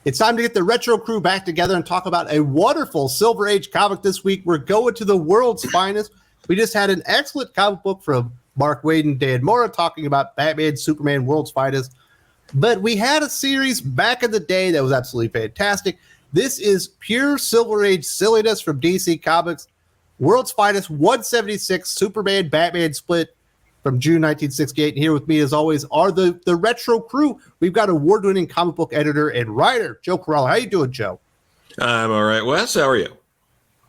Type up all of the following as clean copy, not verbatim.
It's time to get the retro crew back together and talk about a wonderful Silver Age comic this week. We're going to the world's finest. We just had an excellent comic book from Mark Waid and Dan Mora talking about Batman, Superman, World's Finest. But we had a series back in the day that was absolutely fantastic. This is pure Silver Age silliness from DC Comics. World's Finest 176 Superman Batman split from June 1968. And here with me, as always, are the retro crew. We've got award-winning comic book editor and writer, Joe Corralo. How you doing, Joe? I'm all right, Wes. How are you?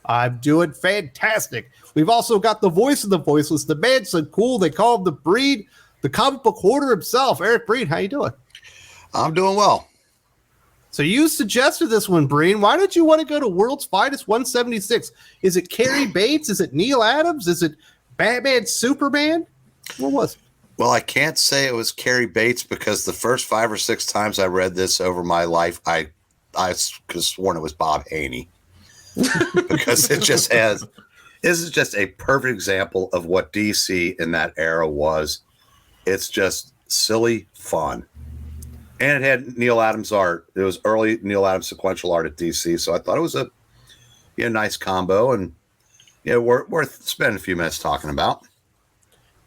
I'm doing fantastic. We've also got the voice of the voiceless, the man so cool they call him the Breed, the comic book hoarder himself, Eric Breen. How you doing? I'm doing well. So you suggested this one, Breen. Why did you want to go to World's Finest 176? Is it Cary Bates? Is it Neal Adams? Is it Batman, Superman? What was it? Well, I can't say it was Cary Bates because the first 5 or 6 times I read this over my life, I could have sworn it was Bob Haney. Because it just has, this is just a perfect example of what DC in that era was. It's just silly fun. And it had Neal Adams art. It was early Neal Adams sequential art at DC. So I thought it was a nice combo and worth spending a few minutes talking about.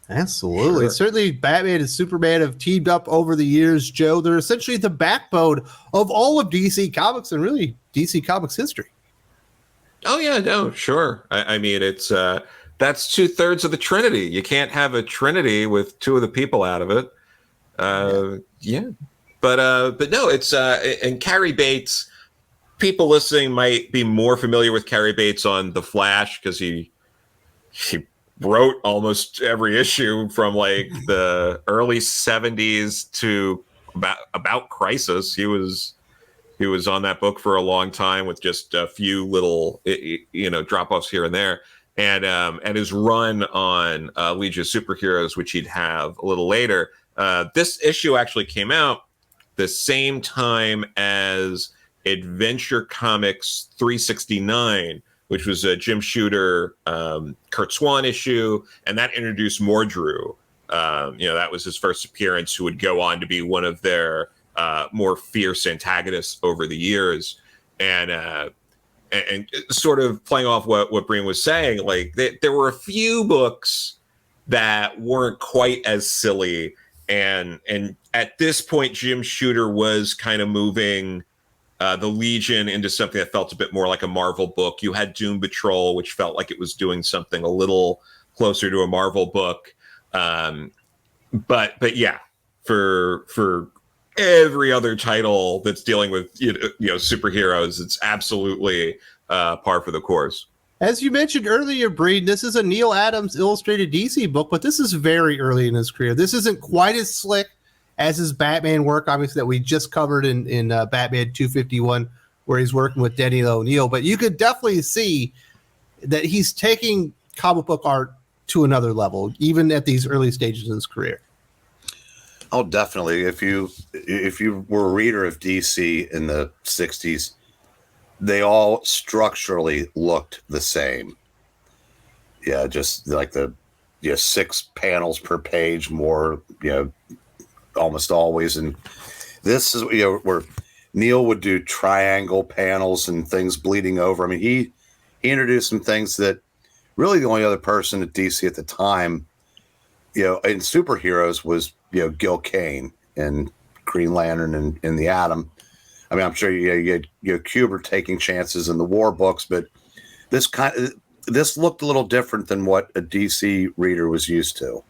Absolutely. Sure. Certainly Batman and Superman have teamed up over the years, Joe. They're essentially the backbone of all of DC Comics and really DC Comics history. Oh, yeah, no, sure. I mean, it's that's 2/3 of the Trinity. You can't have a Trinity with 2 of the people out of it. Yeah. But no, it's and Cary Bates, people listening might be more familiar with Cary Bates on The Flash because he wrote almost every issue from like the early 70s to about Crisis. He was on that book for a long time with just a few little drop-offs here and there. And his run on Legion of Superheroes, which he'd have a little later. This issue actually came out the same time as Adventure Comics 369, which was a Jim Shooter, Kurt Swan issue, and that introduced Mordru. That was his first appearance, who would go on to be one of their more fierce antagonists over the years. And sort of playing off what Breen was saying, like there were a few books that weren't quite as silly. And at this point, Jim Shooter was kind of moving the Legion into something that felt a bit more like a Marvel book. You had Doom Patrol, which felt like it was doing something a little closer to a Marvel book. But yeah, for every other title that's dealing with superheroes, it's absolutely par for the course. As you mentioned earlier, Breen, this is a Neal Adams illustrated DC book, but this is very early in his career. This isn't quite as slick as his Batman work, obviously, that we just covered in Batman 251, where he's working with Denny O'Neil. But you could definitely see that he's taking comic book art to another level, even at these early stages of his career. Oh, definitely. If you were a reader of DC in the 60s, they all structurally looked the same. Yeah, just like the 6 panels per page, more, almost always. And this is where Neal would do triangle panels and things bleeding over. I mean, he introduced some things that really the only other person at DC at the time, in superheroes was Gil Kane and Green Lantern and the Atom. I mean, I'm sure you had Kubert taking chances in the war books, but this looked a little different than what a DC reader was used to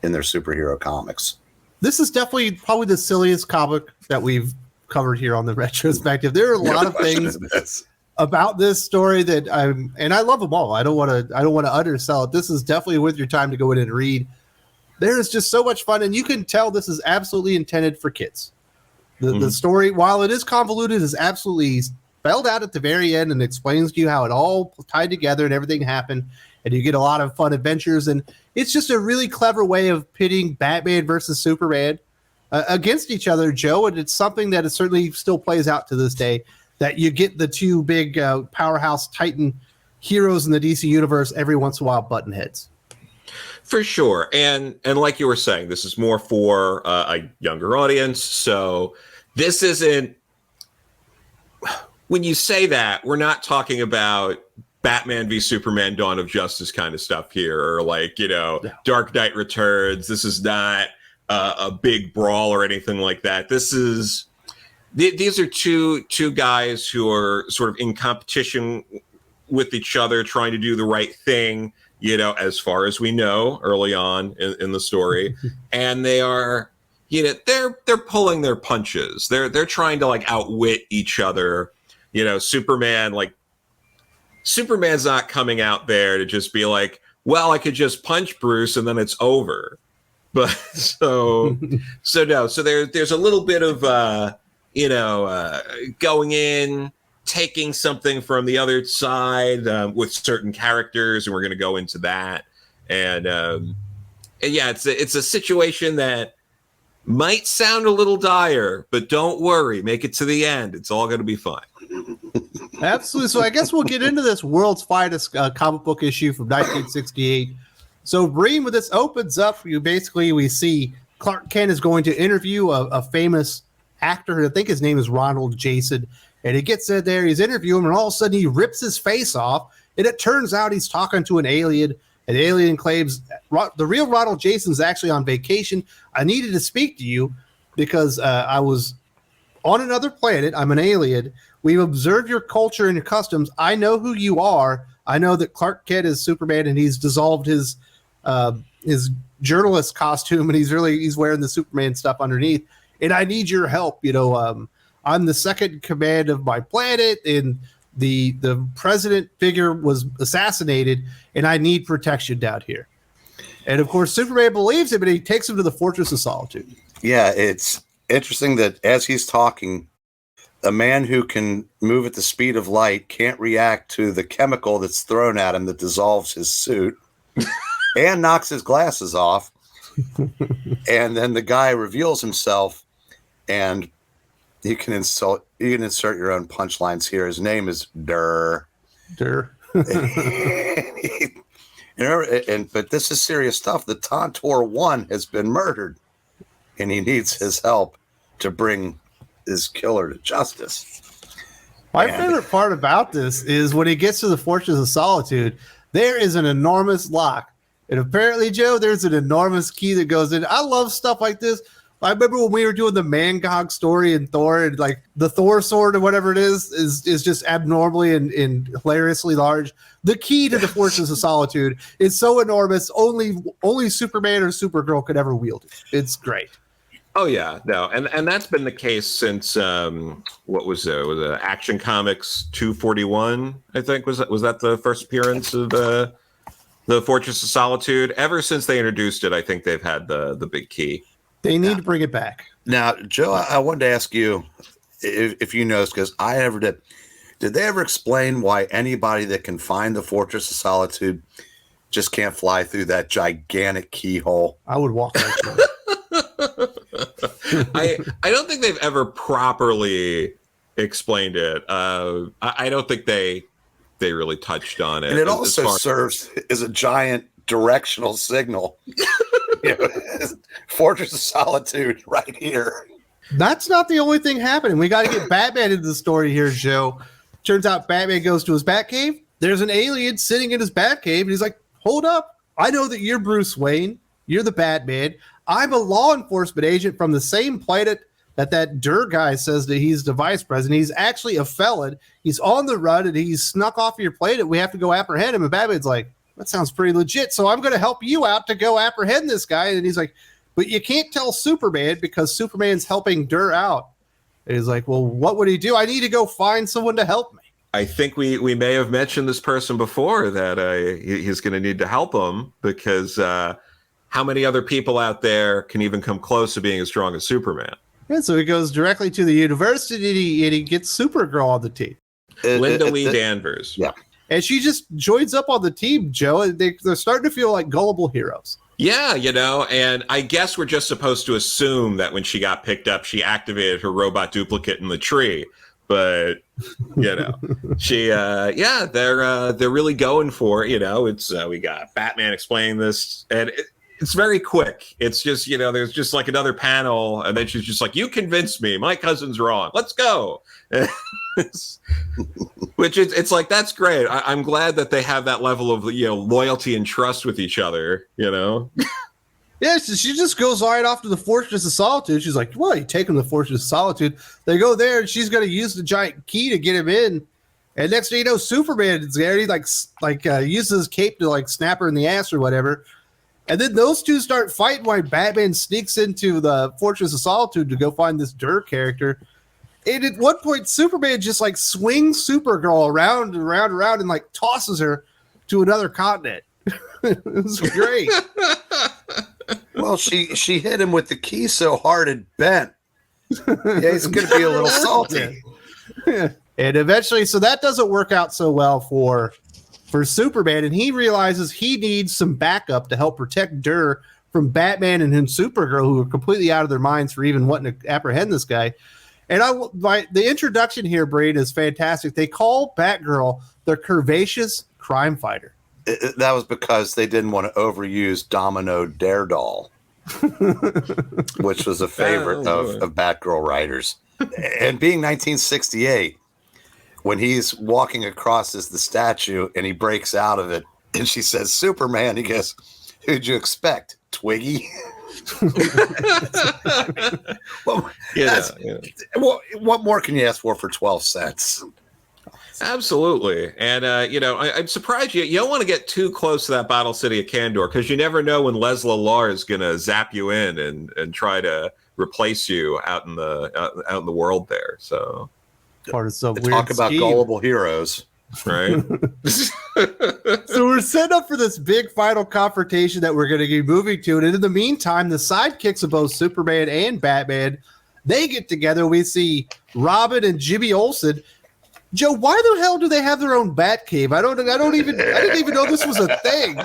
in their superhero comics. This is definitely probably the silliest comic that we've covered here on the Retrospective. There are a lot of things about this story that I love them all. I don't want to undersell it. This is definitely worth your time to go in and read. There is just so much fun, and you can tell this is absolutely intended for kids. The story, while it is convoluted, is absolutely spelled out at the very end and explains to you how it all tied together and everything happened. And you get a lot of fun adventures. And it's just a really clever way of pitting Batman versus Superman against each other, Joe. And it's something that it certainly still plays out to this day, that you get the 2 big powerhouse Titan heroes in the DC universe every once in a while button heads. For sure. And like you were saying, this is more for a younger audience. So this isn't when you say that, we're not talking about Batman v Superman Dawn of Justice kind of stuff here, or like, Dark Knight Returns. This is not a big brawl or anything like that. These are two guys who are sort of in competition with each other, trying to do the right thing, as far as we know early on in the story. And they are, they're pulling their punches. They're trying to like outwit each other. Superman's not coming out there to just be like, well, I could just punch Bruce and then it's over. But so there's a little bit of going in, taking something from the other side with certain characters, and we're going to go into that. And yeah, it's a situation that might sound a little dire, but don't worry, make it to the end. It's all going to be fine. Absolutely. So I guess we'll get into this world's finest comic book issue from 1968. So Breen, when this opens up, we see Clark Kent is going to interview a famous actor. I think his name is Ronald Jason. And he gets in there, he's interviewing him, and all of a sudden he rips his face off. And it turns out he's talking to an alien. An alien claims the real Ronald Jason's actually on vacation. I needed to speak to you because I was on another planet. I'm an alien. We've observed your culture and your customs. I know who you are. I know that Clark Kent is Superman, and he's dissolved his journalist costume, and he's wearing the Superman stuff underneath. And I need your help. I'm the second in command of my planet, and the president figure was assassinated, and I need protection down here. And of course, Superman believes him, and he takes him to the Fortress of Solitude. Yeah, it's interesting that as he's talking, a man who can move at the speed of light can't react to the chemical that's thrown at him that dissolves his suit and knocks his glasses off. And then the guy reveals himself, and you can insert your own punchlines here. His name is Durr. Durr. But this is serious stuff. The Tontor One has been murdered, and he needs his help to bring his killer to justice. My favorite part about this is when he gets to the Fortress of Solitude, there is an enormous lock. And apparently, Joe, there's an enormous key that goes in. I love stuff like this. I remember when we were doing the Mangog story in Thor, and like the Thor sword or whatever it is just abnormally and hilariously large. The key to the Fortress of Solitude is so enormous, only Superman or Supergirl could ever wield it. It's great. Oh yeah, no, and that's been the case since what was it? Was it Action Comics 241? I think was that the first appearance of the Fortress of Solitude. Ever since they introduced it, I think they've had the big key. They need to bring it back. Now, Joe, I wanted to ask you if you know this, because I never did. Did they ever explain why anybody that can find the Fortress of Solitude just can't fly through that gigantic keyhole? I would walk right through it. I don't think they've ever properly explained it. I don't think they really touched on it. And it also serves as a giant directional signal. Fortress of Solitude right here. That's not the only thing happening. We got to get Batman into the story here, Joe. Turns out Batman goes to his Batcave. There's an alien sitting in his Batcave, and he's like, hold up. I know that you're Bruce Wayne. You're the Batman. I'm a law enforcement agent from the same planet that Durr guy says that he's the vice president. He's actually a felon. He's on the run, and he's snuck off your planet. We have to go apprehend him. And Batman's like, that sounds pretty legit. So I'm going to help you out to go apprehend this guy. And he's like, but you can't tell Superman because Superman's helping Durr out. And he's like, well, what would he do? I need to go find someone to help me. I think we may have mentioned this person before, that he's going to need to help him because how many other people out there can even come close to being as strong as Superman? And so he goes directly to the university, and he gets Supergirl on the team. Linda Lee Danvers. Yeah. And she just joins up on the team, Joe. And they're starting to feel like gullible heroes. Yeah, and I guess we're just supposed to assume that when she got picked up, she activated her robot duplicate in the tree. But she, they're really going for it. It's we got Batman explaining this, and it's very quick. It's just, there's just like another panel, and then she's just like, you convinced me. My cousin's wrong. Let's go. Which it's like, that's great. I'm glad that they have that level of, loyalty and trust with each other, Yeah, so she just goes right off to the Fortress of Solitude. She's like, well, you take him to the Fortress of Solitude. They go there, and she's going to use the giant key to get him in. And next thing you know, Superman is there. He uses his cape to like snap her in the ass or whatever. And then those two start fighting while Batman sneaks into the Fortress of Solitude to go find this Dur character. And at one point, Superman just like swings Supergirl around and around and around and like tosses her to another continent. It was great. Well, she hit him with the key so hard it bent. Yeah, he's going to be a little salty. Yeah. And eventually, so that doesn't work out so well for Superman, and he realizes he needs some backup to help protect Dur from Batman and Supergirl, who are completely out of their minds for even wanting to apprehend this guy. And the introduction here, Brain, is fantastic. They call Batgirl the Curvaceous crime fighter. That was because they didn't want to overuse Domino Daredevil, which was a favorite of Batgirl writers. And being 1968, when he's walking across the statue and he breaks out of it and she says, Superman, he goes, who'd you expect? Twiggy? What more can you ask for 12 cents? Absolutely. And, I'm surprised you don't want to get too close to that Battle City of Kandor, because you never know when Leslie Lar is going to zap you in and try to replace you out in the world there. So part of some weird talk about scheme. Gullible heroes. Right. So we're setting up for this big final confrontation that we're going to be moving to. And in the meantime, the sidekicks of both Superman and Batman, they get together. We see Robin and Jimmy Olsen. Joe, why the hell do they have their own Bat Cave? I didn't even know this was a thing.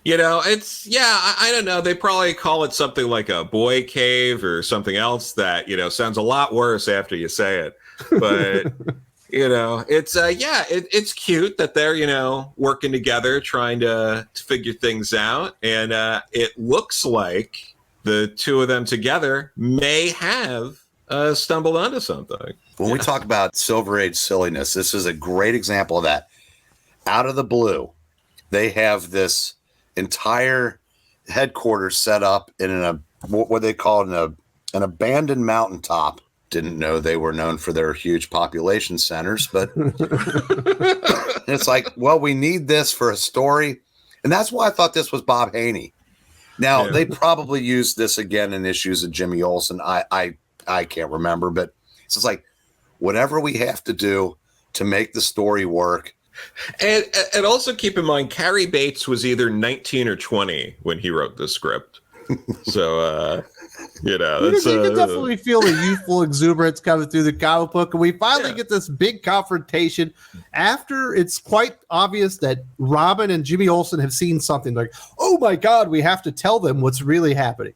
I don't know. They probably call it something like a boy cave or something else that, sounds a lot worse after you say it. But, it's cute that they're, working together, trying to figure things out. And it looks like the two of them together may have stumbled onto something. When we talk about Silver Age silliness, this is a great example of that. Out of the blue, they have this entire headquarters set up in what they call an abandoned mountaintop. Didn't know they were known for their huge population centers, but it's like, well, we need this for a story. And that's why I thought this was Bob Haney. Now, they probably used this again in issues of Jimmy Olsen. I can't remember, but it's just like, whatever we have to do to make the story work. And also keep in mind, Cary Bates was either 19 or 20 when he wrote the script. So, you can definitely feel the youthful exuberance coming through the comic book. And we finally get this big confrontation after it's quite obvious that Robin and Jimmy Olsen have seen something like, oh my God, we have to tell them what's really happening.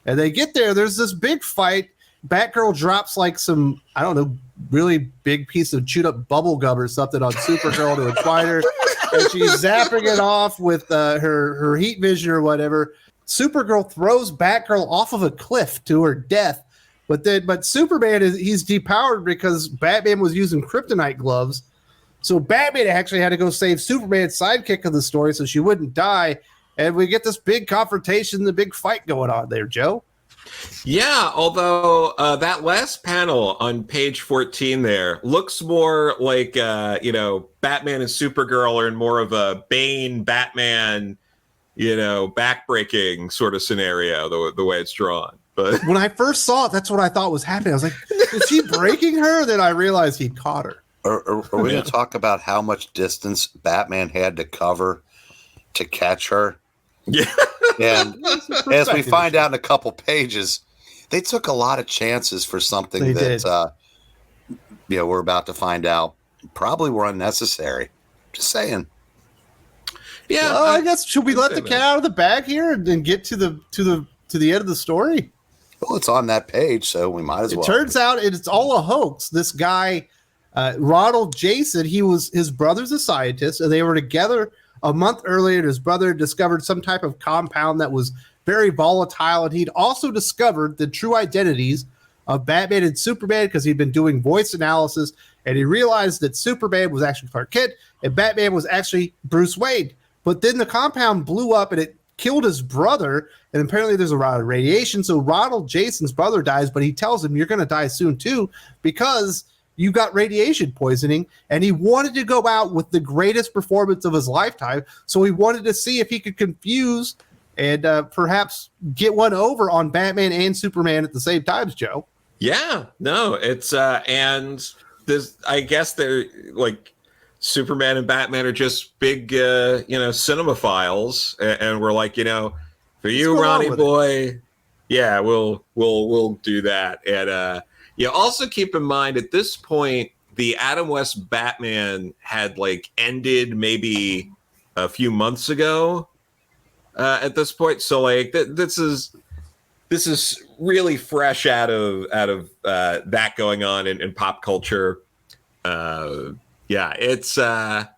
And they get there. There's this big fight. Batgirl drops like some, I don't know, really big piece of chewed up bubble gum or something on Supergirl to fight her, and she's zapping it off with her heat vision or whatever. Supergirl throws Batgirl off of a cliff to her death, but Superman he's depowered because Batman was using kryptonite gloves. So Batman actually had to go save Superman's sidekick of the story so she wouldn't die, and we get this big confrontation, the big fight going on there, Joe. Yeah, although that last panel on page 14 there looks more like, Batman and Supergirl are in more of a Bane Batman, backbreaking sort of scenario, the way it's drawn. But when I first saw it, that's what I thought was happening. I was like, is he breaking her? Then I realized he caught her. Are we going to talk about how much distance Batman had to cover to catch her? Yeah. And as we find out in a couple pages, they took a lot of chances for something we're about to find out probably were unnecessary. Just saying. Yeah. Well, I guess should we let the cat out of the bag here and get to the end of the story? Well, it's on that page, so we might as well. It turns out it's all a hoax. This guy, Ronald Jason, his brother's a scientist, and they were together A month earlier, his brother discovered some type of compound that was very volatile, and he'd also discovered the true identities of Batman and Superman because he'd been doing voice analysis, and he realized that Superman was actually Clark Kent and Batman was actually Bruce Wayne. But then the compound blew up and it killed his brother, and apparently there's a lot of radiation. So Ronald Jason's brother dies, but he tells him, you're going to die soon too because you got radiation poisoning. And he wanted to go out with the greatest performance of his lifetime. So he wanted to see if he could confuse and perhaps get one over on Batman and Superman at the same times, Joe. Yeah, no, it's and this, I guess they're like, Superman and Batman are just big, cinemaphiles, and we're like, for you, Ronnie boy, yeah, we'll do that. And also keep in mind at this point, the Adam West Batman had like ended maybe a few months ago. At this point, so like this is really fresh out of that going on in pop culture. Yeah, it's a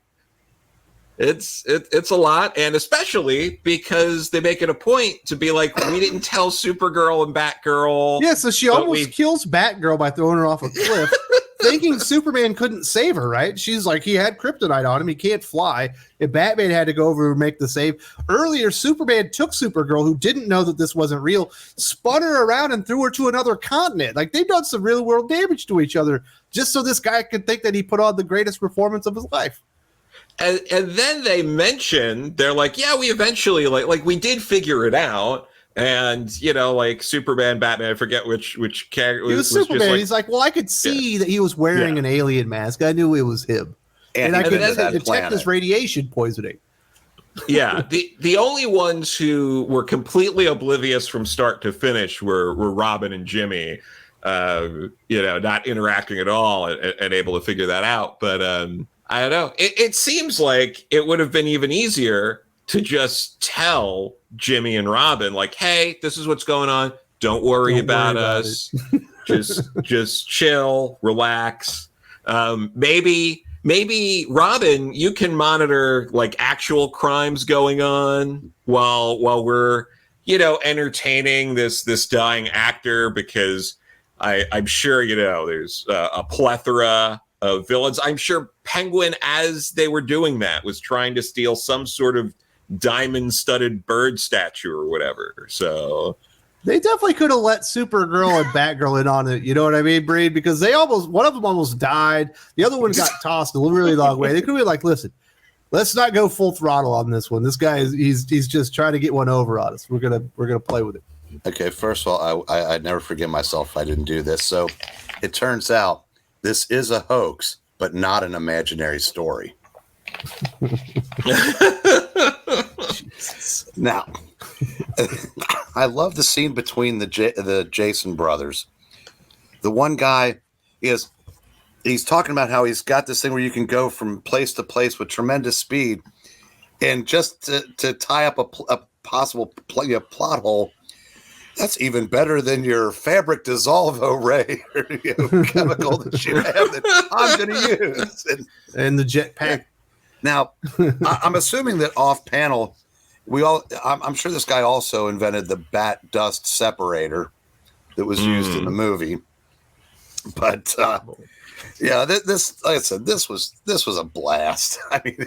lot, and especially because they make it a point to be like, we didn't tell Supergirl and Batgirl. Yeah, so she almost kills Batgirl by throwing her off a cliff, thinking Superman couldn't save her, right? She's like, he had kryptonite on him, he can't fly, and Batman had to go over and make the save. Earlier, Superman took Supergirl, who didn't know that this wasn't real, spun her around and threw her to another continent. Like, they've done some real world damage to each other just so this guy could think that he put on the greatest performance of his life. And then they mention, they're like, yeah, we eventually like we did figure it out. And like Superman, Batman, I forget which character. He was Superman. Just like, he's like, well, I could see that he was wearing an alien mask. I knew it was him, and I could detect this radiation poisoning. Yeah, the only ones who were completely oblivious from start to finish were Robin and Jimmy. Not interacting at all and able to figure that out. But I don't know. It seems like it would have been even easier to just tell Jimmy and Robin, like, hey, this is what's going on. Don't worry about us. just chill, relax. Maybe Robin, you can monitor like actual crimes going on while we're, entertaining this dying actor, because I'm sure, there's a plethora of villains. I'm sure Penguin, as they were doing that, was trying to steal some sort of diamond-studded bird statue or whatever. So they definitely could have let Supergirl and Batgirl in on it. You know what I mean, Breed? Because one of them almost died. The other one got tossed a really long way. They could be like, listen, let's not go full throttle on this one. This guy he's just trying to get one over on us. We're gonna play with it. Okay, first of all, I'd never forgive myself if I didn't do this. So it turns out this is a hoax, but not an imaginary story. Now, I love the scene between the Jason brothers. The one guy he's talking about how he's got this thing where you can go from place to place with tremendous speed, and just to tie up a possible plot hole. That's even better than your fabric dissolvo ray chemical that you have that I'm going to use. And the jetpack. Now, I'm assuming that off panel, I'm sure this guy also invented the bat dust separator that was used in the movie. But this, like I said, this was a blast. I mean,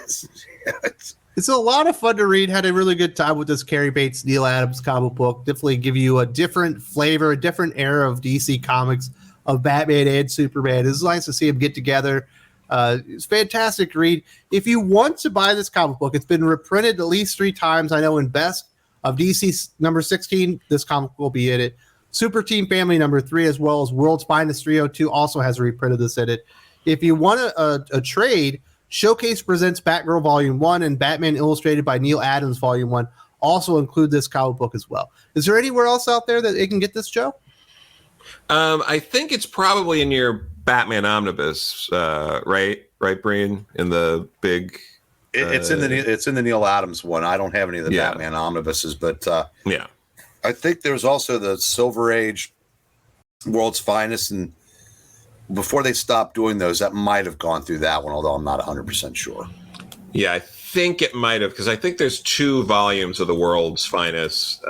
it's a lot of fun to read. Had a really good time with this Cary Bates, Neal Adams comic book. Definitely give you a different flavor, a different era of DC Comics, of Batman and Superman. It's nice to see them get together. It's fantastic to read. If you want to buy this comic book, it's been reprinted at least 3 times. I know in Best of DC number 16, this comic will be in it. Super Team Family number 3, as well as World's Finest 302, also has a reprint of this in it. If you want a trade, Showcase Presents Batgirl Volume 1 and Batman Illustrated by Neal Adams Volume 1 also include this comic book as well. Is there anywhere else out there that they can get this, Joe? I think it's probably in your Batman Omnibus, right, Breen? In the big... It's in the Neal Adams one. I don't have any of the Batman Omnibuses, but yeah. I think there's also the Silver Age World's Finest, and before they stopped doing those, that might have gone through that one, although I'm not 100% sure. Yeah, I think it might have, because I think there's 2 volumes of the World's Finest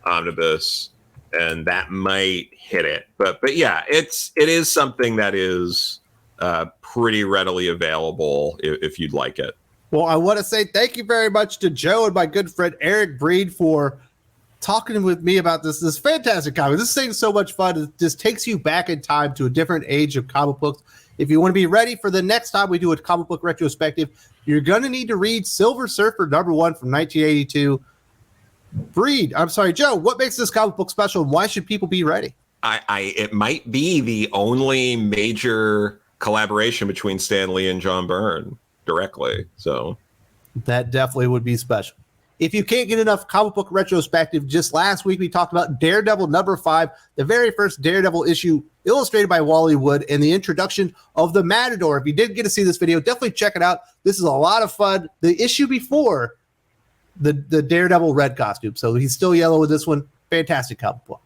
omnibus, and that might hit it. But yeah, it is something that is pretty readily available if you'd like it. Well, I want to say thank you very much to Joe and my good friend Eric Breed for talking with me about this fantastic comic. This thing's so much fun. It just takes you back in time to a different age of comic books. If you want to be ready for the next time we do a comic book retrospective, you're going to need to read Silver Surfer #1 from 1982. Breed, I'm sorry, Joe, what makes this comic book special, and why should people be ready? It might be the only major collaboration between Stan Lee and John Byrne directly. So that definitely would be special. If you can't get enough comic book retrospective, just last week we talked about Daredevil #5, the very first Daredevil issue illustrated by Wally Wood, and the introduction of the Matador. If you didn't get to see this video, definitely check it out. This is a lot of fun. The issue before the Daredevil red costume. So he's still yellow with this one. Fantastic comic book.